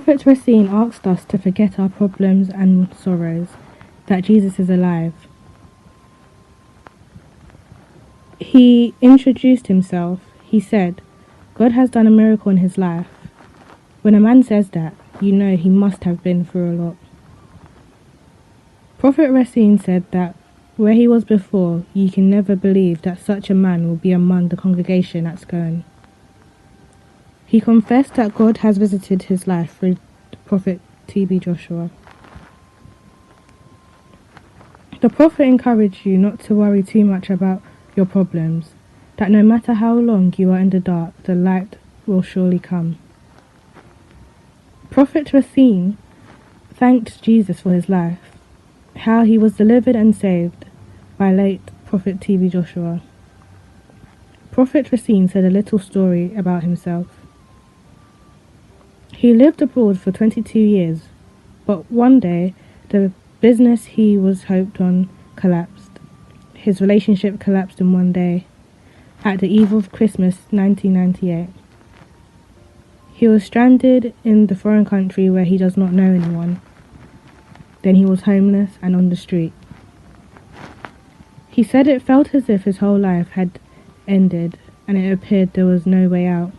Prophet Racine asked us to forget our problems and sorrows, that Jesus is alive. He introduced himself. He said, God has done a miracle in his life. When a man says that, you know he must have been through a lot. Prophet Racine said that where he was before, you can never believe that such a man will be among the congregation at Scone. He confessed that God has visited his life through Prophet T.B. Joshua. The Prophet encouraged you not to worry too much about your problems, that no matter how long you are in the dark, the light will surely come. Prophet Racine thanked Jesus for his life, how he was delivered and saved by late Prophet T.B. Joshua. Prophet Racine said a little story about himself. He lived abroad for 22 years, but one day the business he was hoped on collapsed. His relationship collapsed in one day, at the eve of Christmas 1998. He was stranded in the foreign country where he does not know anyone. Then he was homeless and on the street. He said it felt as if his whole life had ended and it appeared there was no way out.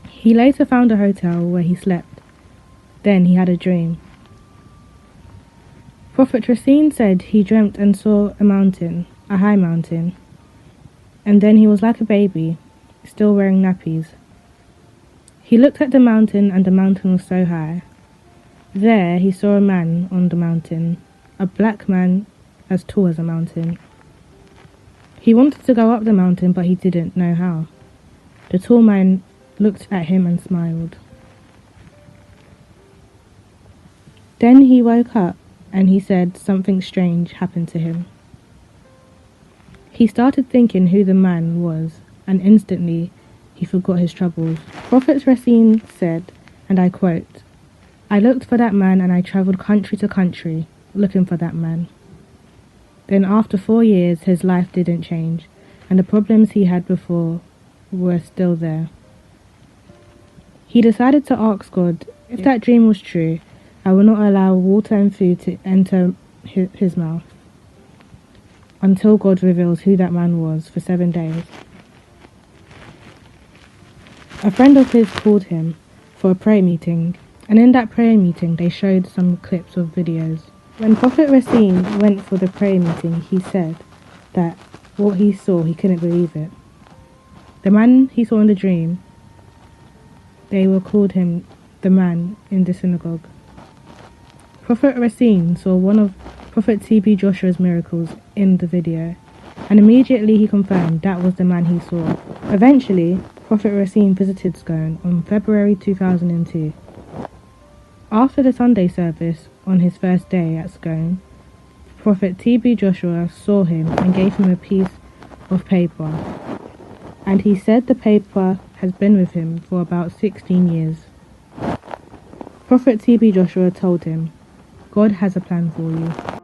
He later found a hotel where he slept. Then he had a dream. Prophet Racine said he dreamt and saw a mountain, a high mountain, and then he was like a baby, still wearing nappies. He looked at the mountain and the mountain was so high. There he saw a man on the mountain, a black man as tall as a mountain. He wanted to go up the mountain but he didn't know how. The tall man looked at him and smiled. Then he woke up and he said something strange happened to him. He started thinking who the man was, and instantly he forgot his troubles. Prophet Racine said, and I quote, "I looked for that man and I travelled country to country, looking for that man. Then after 4 years his life didn't change, and the problems he had before were still there. He decided to ask God, if that dream was true, I will not allow water and food to enter his mouth until God reveals who that man was for 7 days. A friend of his called him for a prayer meeting, and in that prayer meeting they showed some clips of videos. When Prophet Racine went for the prayer meeting, he said that what he saw, he couldn't believe it. The man he saw in the dream, they were called him the man in the synagogue. Prophet Racine saw one of Prophet T.B. Joshua's miracles in the video, and immediately he confirmed that was the man he saw. Eventually, Prophet Racine visited Scone on February 2002. After the Sunday service on his first day at Scone, Prophet T.B. Joshua saw him and gave him a piece of paper, and he said the paper has been with him for about 16 years. Prophet T.B. Joshua told him, God has a plan for you.